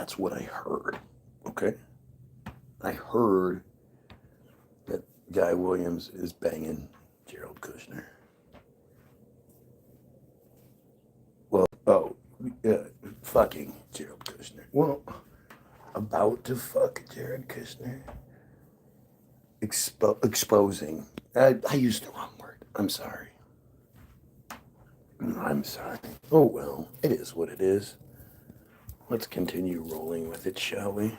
That's what I heard. Okay? I heard that Guy Williams is banging Jared Kushner. Well, oh, yeah, fucking Jared Kushner. Well, about to fuck Jared Kushner. Exposing. I used the wrong word. I'm sorry. I'm sorry. Oh well, it is what it is. Let's continue rolling with it, shall we?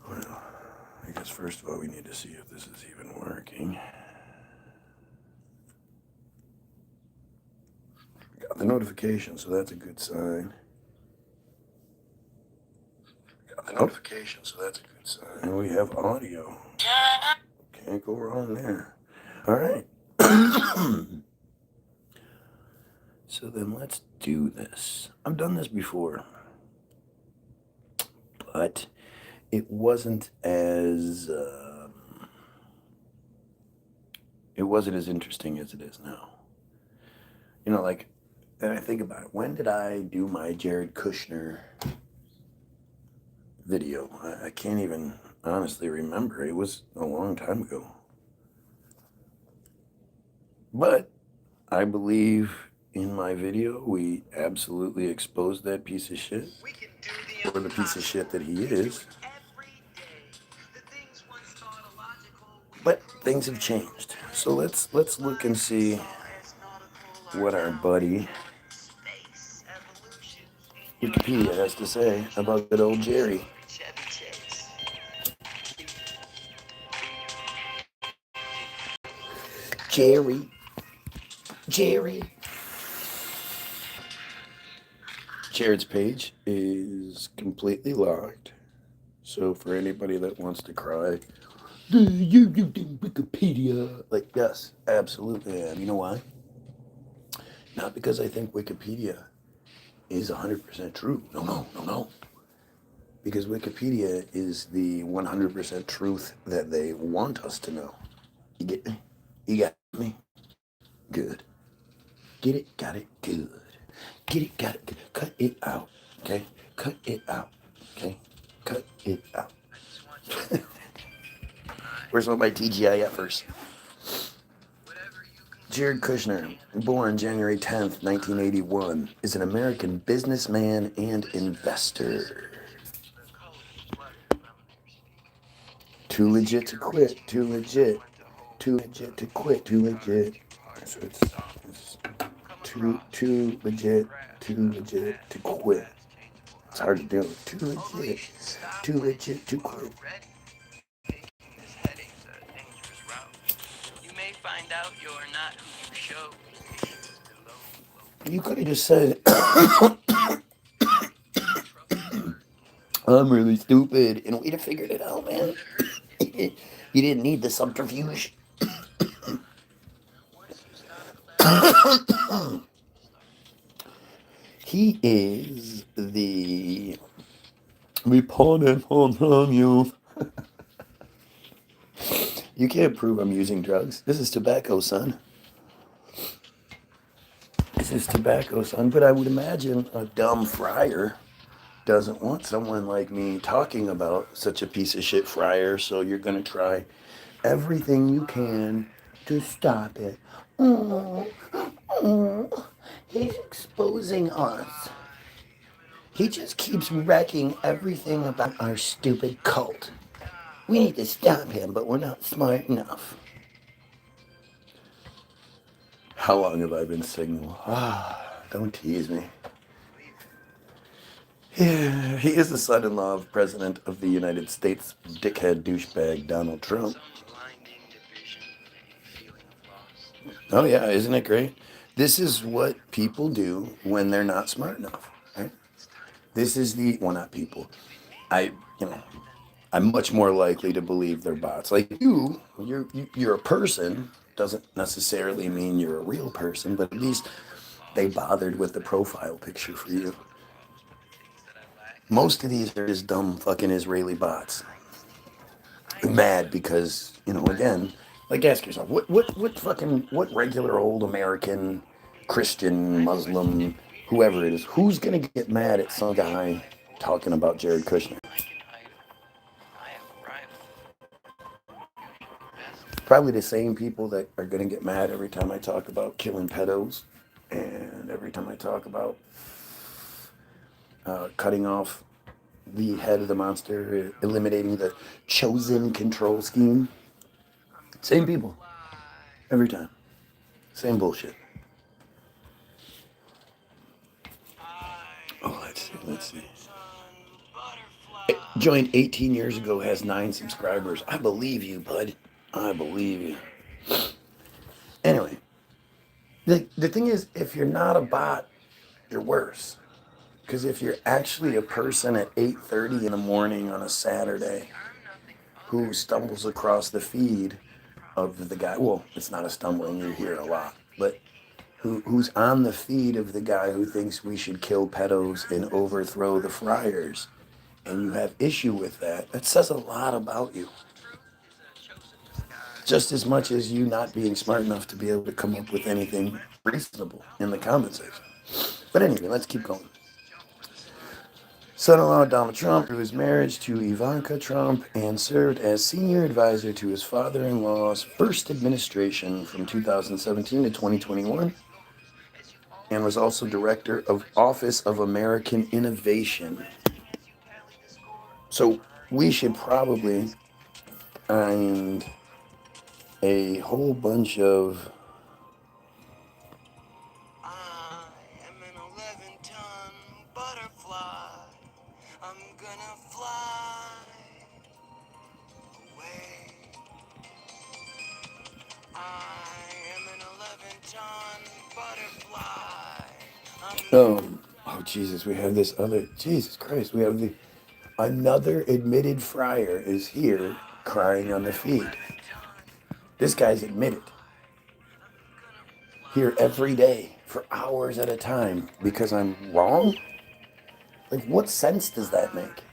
Well, I guess first of all we need to see if this is even working. Got the notification, so that's a good sign. Got the notification, so that's a good sign. And we have audio. Can't go wrong there. All right. So then let's do this. I've done this before, but it wasn't as interesting as it is now. You know, like, and I think about it. When did I do my Jared Kushner video? I can't even honestly remember. It was a long time ago. But I believe in my video we absolutely exposed that piece of shit, or the piece of shit that he is. But things have changed. So let's look and see what our buddy Wikipedia has to say about good old Jerry. Jerry. Jared's page is completely locked. So for anybody that wants to cry, you did Wikipedia. Like, yes, absolutely I am. You know why? Not because I think Wikipedia is 100% true. No. Because Wikipedia is the 100% truth that they want us to know. You get me? You got me? Good. Get it? Got it? Good. Get it? Got it? Good. Cut it out. Okay? Cut it out. Okay? Cut it out. Where's all my TGIFers? Jared Kushner, born January 10th, 1981, is an American businessman and investor. Too legit to quit. Too legit. Too legit to quit. Too legit. So it's too legit. Too legit to quit. It's hard to do. Too legit to quit. You could have just said, I'm really stupid, and we'd have figured it out, man. You didn't need the subterfuge. He is the reported on you. You can't prove I'm using drugs. This is tobacco, son. This is tobacco, son. But I would imagine a dumb friar doesn't want someone like me talking about such a piece of shit friar, so you're going to try everything you can to stop it. He's exposing us. He just keeps wrecking everything about our stupid cult. We need to stop him, but we're not smart enough. How long have I been single? Don't tease me. Yeah, he is the son-in-law of President of the United States, dickhead douchebag Donald Trump. Oh yeah, isn't it great? This is what people do when they're not smart enough, right? This is well, not people. I'm much more likely to believe they're bots. Like you're a person. Doesn't necessarily mean you're a real person, but at least they bothered with the profile picture for you. Most of these are just dumb fucking Israeli bots. I'm mad because, again, like ask yourself, what regular old American Christian Muslim whoever it is, who's going to get mad at some guy talking about Jared Kushner? Probably the same people that are going to get mad every time I talk about killing pedos and every time I talk about cutting off the head of the monster, eliminating the chosen control scheme. Same people every time. Same bullshit. Oh, let's see. Let's see. It joined 18 years ago, has 9 subscribers. I believe you, bud. I believe you. Anyway, the thing is, if you're not a bot, you're worse. Because if you're actually a person at 8:30 in the morning on a Saturday who stumbles across the feed of the guy, well, it's not a stumbling, you hear a lot, but who's on the feed of the guy who thinks we should kill pedos and overthrow the friars, and you have issue with that, that says a lot about you. Just as much as you not being smart enough to be able to come up with anything reasonable in the comment section. But anyway, let's keep going. Son-in-law Donald Trump through his marriage to Ivanka Trump and served as senior advisor to his father-in-law's first administration from 2017 to 2021 and was also director of Office of American Innovation. So we should probably find a whole bunch of oh Jesus, we have this other, Jesus Christ, we have the another admitted friar is here crying on the feed. This guy's admitted here every day for hours at a time because I'm wrong. Like, what sense does that make?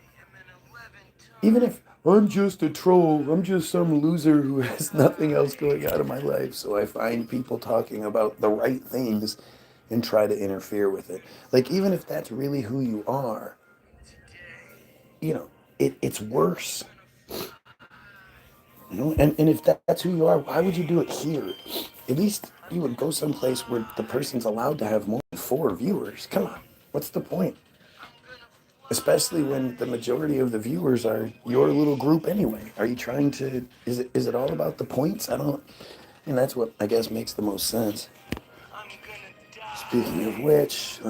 Even if I'm just a troll, I'm just some loser who has nothing else going on in my life, so I find people talking about the right things and try to interfere with it. Like, even if that's really who you are, you know, it's worse. You know, and if that's who you are, why would you do it here? At least you would go someplace where the person's allowed to have more than 4 viewers. Come on, what's the point? Especially when the majority of the viewers are your little group anyway. Are you trying to? Is it all about the points? I don't. And that's what I guess makes the most sense. Speaking of which,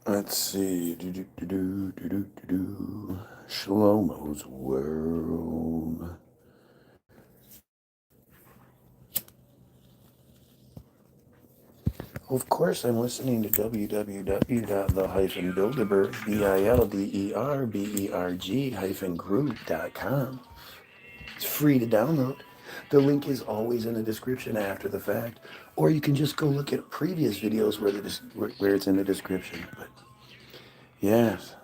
let's see. Shlomo's World. Of course, I'm listening to www.the-bilderberg, bilderberg-group.com. It's free to download. The link is always in the description after the fact, or you can just go look at previous videos where it's in the description. But yes.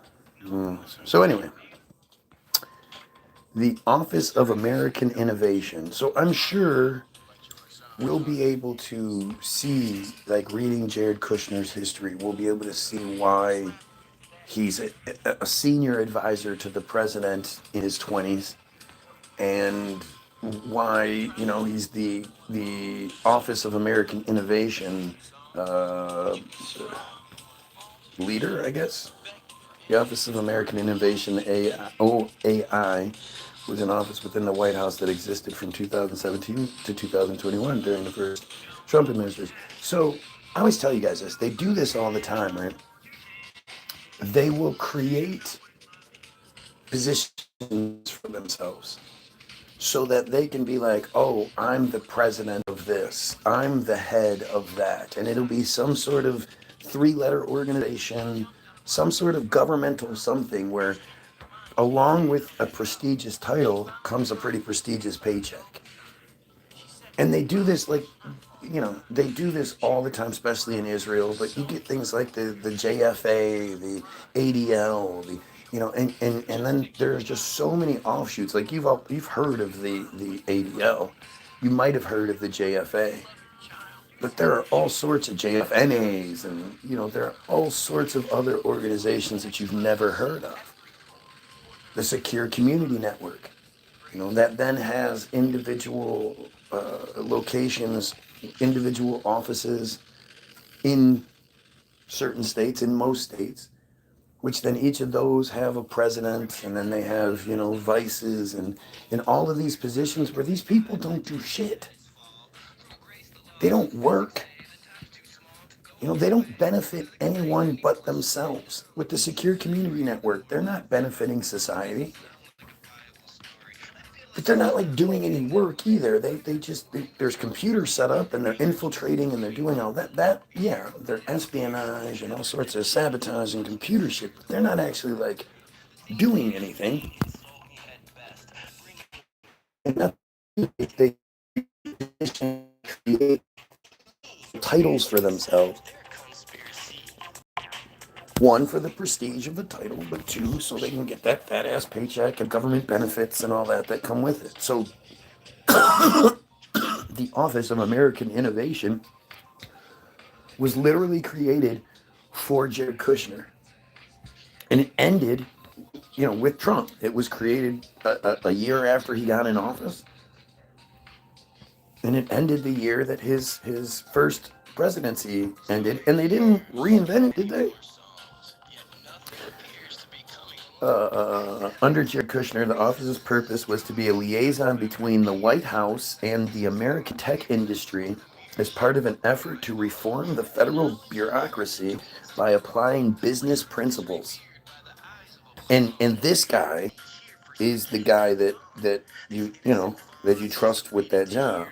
So anyway, the Office of American Innovation. So I'm sure we'll be able to see, like reading Jared Kushner's history, we'll be able to see why he's a senior advisor to the president in his 20s and why, you know, he's the Office of American Innovation uh, leader, I guess. The Office of American Innovation, OAI, was an office within the White House that existed from 2017 to 2021 during the first Trump administration. So I always tell you guys this. They do this all the time, right? they will create positions for themselves so that they can be like, oh, I'm the president of this, I'm the head of that. And it'll be some sort of 3 letter organization, some sort of governmental something where, along with a prestigious title, comes a pretty prestigious paycheck. And they do this like, they do this all the time, especially in Israel. But you get things like the JFA, the ADL, and then there's just so many offshoots. Like you've heard of the ADL, you might have heard of the JFA, but there are all sorts of JFNAs, and there are all sorts of other organizations that you've never heard of. The Secure Community Network, that then has individual locations, individual offices in certain states, in most states, which then each of those have a president, and then they have, vices, and all of these positions where these people don't do shit. They don't work. They don't benefit anyone but themselves. With the Secure Community Network, they're not benefiting society. But they're not like doing any work either. There's computers set up, and they're infiltrating, and they're doing all yeah, they're espionage and all sorts of sabotage and computer shit, but they're not actually like doing anything. And they create titles for themselves. One, for the prestige of the title, but two, so they can get that fat ass paycheck and government benefits and all that come with it. So the Office of American Innovation was literally created for Jared Kushner. And it ended, with Trump. It was created a year after he got in office. And it ended the year that his first presidency ended. And they didn't reinvent it, did they? Under Jared Kushner, the office's purpose was to be a liaison between the White House and the American tech industry as part of an effort to reform the federal bureaucracy by applying business principles. And this guy is the guy that that you trust with that job.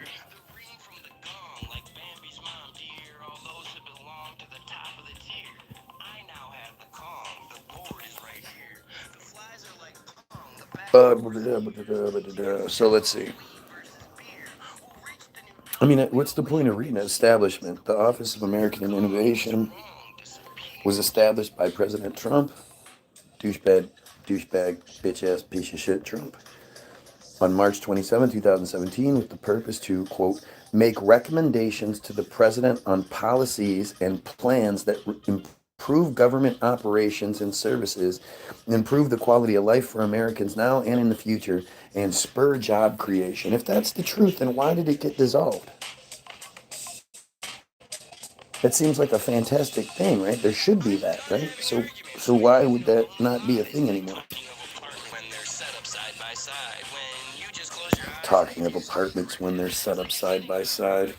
So let's see. I mean, what's the point of reading it? Establishment. The Office of American Innovation was established by President Trump, douchebag, bitch ass piece of shit Trump, on March 27, 2017, with the purpose to, quote, make recommendations to the president on policies and plans that improve government operations and services, improve the quality of life for Americans now and in the future, and spur job creation. If that's the truth, then why did it get dissolved? That seems like a fantastic thing, right? There should be that, right? So why would that not be a thing anymore? Talking of apartments when they're set up side by side.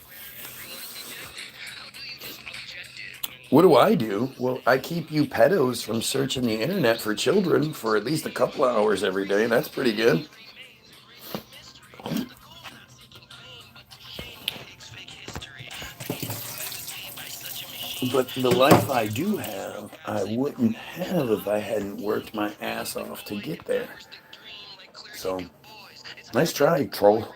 What do? Well, I keep you pedos from searching the internet for children for at least a couple of hours every day. That's pretty good. But the life I do have, I wouldn't have if I hadn't worked my ass off to get there. So, nice try, troll.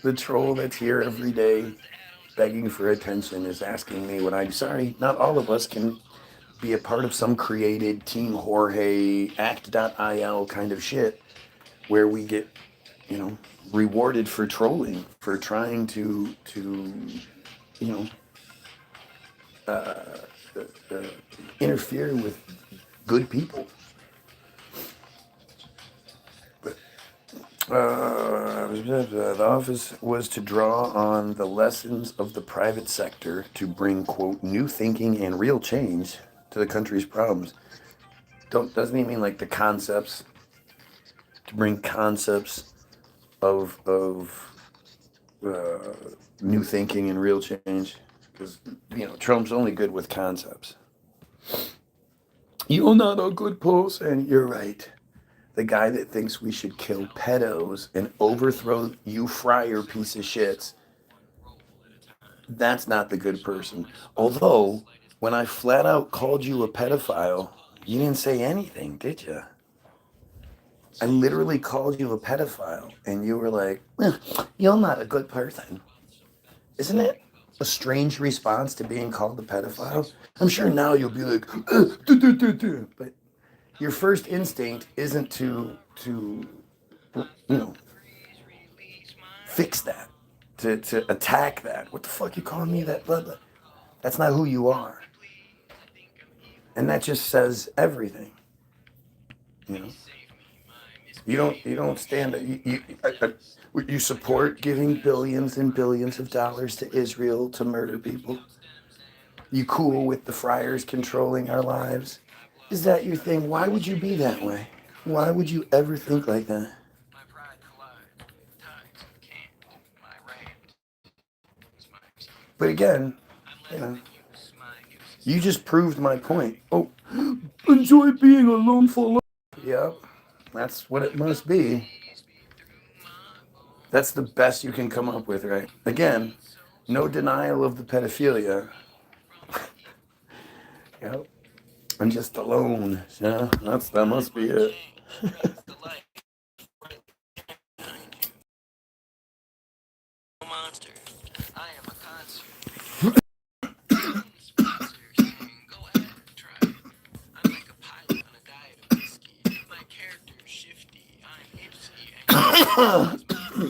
The troll that's here every day begging for attention is asking me what I'm sorry. Not all of us can be a part of some created Team Jorge act.il kind of shit where we get, rewarded for trolling, for trying to you know, interfere with good people. The office was to draw on the lessons of the private sector to bring, quote, new thinking and real change to the country's problems. Doesn't he mean like the concepts? To bring concepts of new thinking and real change? Because, Trump's only good with concepts. You're not a good person. You're right. The guy that thinks we should kill pedos and overthrow you friar piece of shits, that's not the good person. Although, when I flat out called you a pedophile, you didn't say anything, did you? I literally called you a pedophile, and you were like, you're not a good person. Isn't it a strange response to being called a pedophile? I'm sure now you'll be like, but your first instinct isn't to you know fix that, to attack that. What the fuck you calling me that? Blah, blah. That's not who you are, and that just says everything. You know, you don't stand. You support giving billions and billions of dollars to Israel to murder people. You cool with the friars controlling our lives? Is that your thing? Why would you be that way? Why would you ever think like that? But again, you know, you just proved my point. Oh, enjoy being alone for life. Yep, that's what it must be. That's the best you can come up with, right? Again, no denial of the pedophilia. Yep, I'm just alone. Yeah, that must be it.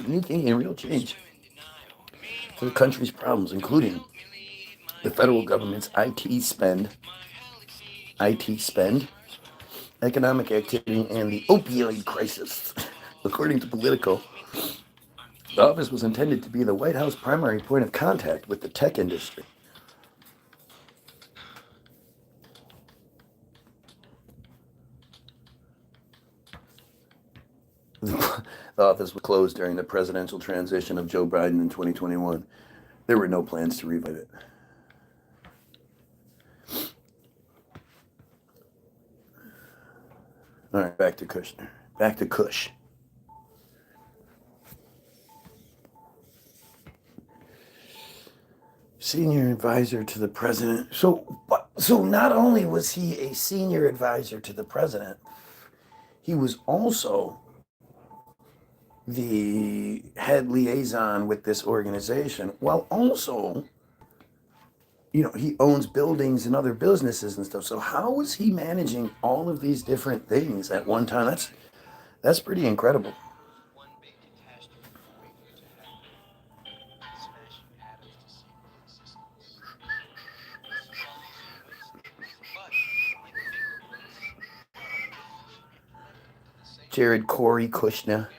New thing and real change for the country's problems, including the federal government's IT spend, economic activity, and the opioid crisis. According to Politico, the office was intended to be the White House primary point of contact with the tech industry. The office was closed during the presidential transition of Joe Biden in 2021. There were no plans to revive it. All right, back to Kushner. Back to Kush. Senior advisor to the president. So not only was he a senior advisor to the president, he was also the head liaison with this organization, while also, he owns buildings and other businesses and stuff. So how was he managing all of these different things at one time? That's pretty incredible. Jared Corey Kushner.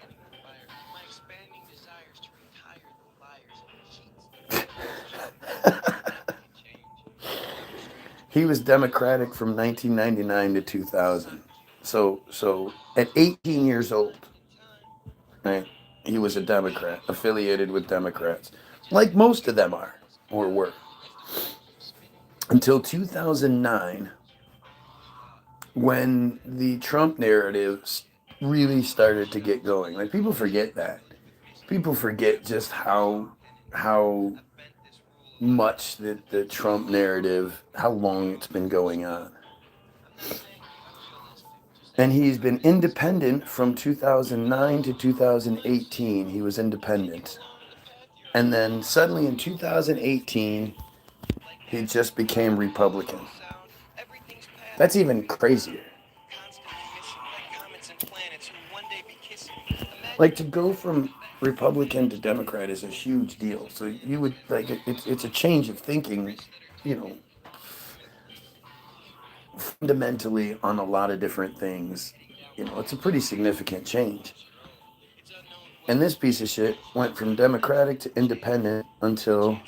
He was Democratic from 1999 to 2000. So at 18 years old, right, he was a Democrat, affiliated with Democrats, like most of them are or were, until 2009, when the Trump narrative really started to get going. Like, people forget that. People forget just how much the Trump narrative, how long it's been going on. And he's been independent from 2009 to 2018. He was independent. And then suddenly in 2018, he just became Republican. That's even crazier. Like, to go from Republican to Democrat is a huge deal. So you would like it's a change of thinking, you know, fundamentally on a lot of different things. It's a pretty significant change. And this piece of shit went from Democratic to Independent until,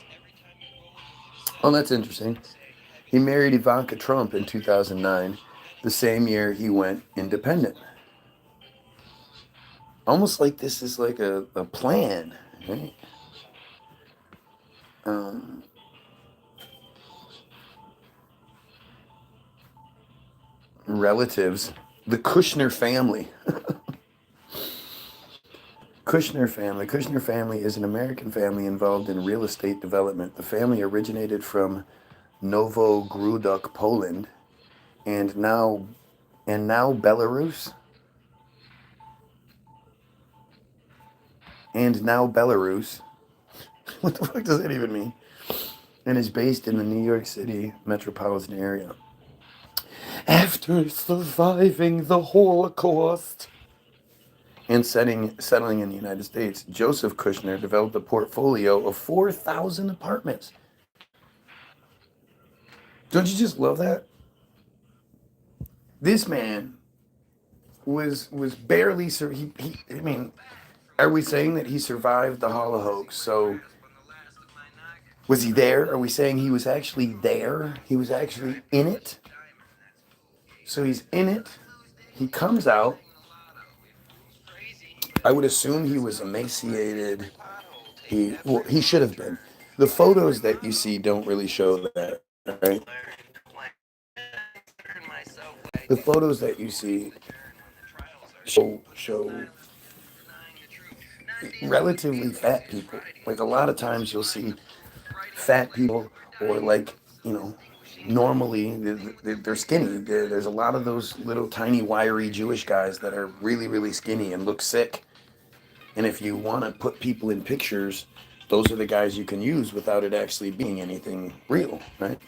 oh, that's interesting. He married Ivanka Trump in 2009, the same year he went independent. Almost like this is like a plan, right? relatives, the Kushner family. Kushner family. Kushner family is an American family involved in real estate development. The family originated from Novogródok, Poland, and now Belarus, and now Belarus. What the fuck does that even mean? And is based in the New York City metropolitan area. After surviving the Holocaust and settling in the United States, Joseph Kushner developed a portfolio of 4,000 apartments. Don't you just love that? This man was barely I mean, are we saying that he survived the Holocaust? So was he there? Are we saying he was actually there? He was actually in it? So he's in it. He comes out. I would assume he was emaciated. He should have been. The photos that you see don't really show that, right? The photos that you see show relatively fat people. Like a lot of times you'll see fat people, or like, you know, normally they're skinny. There's a lot of those little tiny wiry Jewish guys that are really, really skinny and look sick. And if you want to put people in pictures, those are the guys you can use without it actually being anything real, right?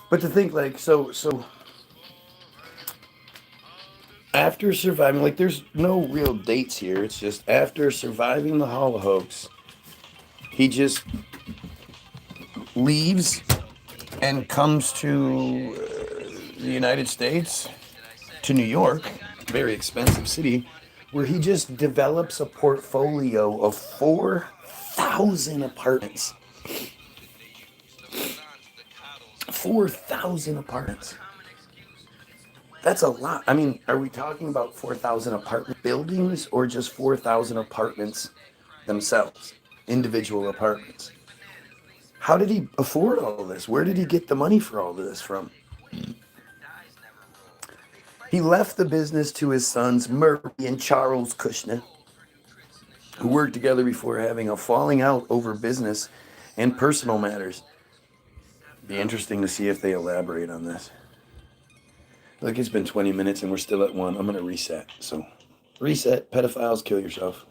But to think like so after surviving, like there's no real dates here. It's just after surviving the Holocaust, he just leaves and comes to the United States, to New York, very expensive city, where he just develops a portfolio of 4,000 apartments. 4,000 apartments. That's a lot. I mean, are we talking about 4,000 apartment buildings or just 4,000 apartments themselves? Individual apartments. How did he afford all this? Where did he get the money for all of this from? He left the business to his sons, Murray and Charles Kushner, who worked together before having a falling out over business and personal matters. Be interesting to see if they elaborate on this. Look, it's been 20 minutes and we're still at 1. I'm going to reset. So, reset, pedophiles, kill yourself.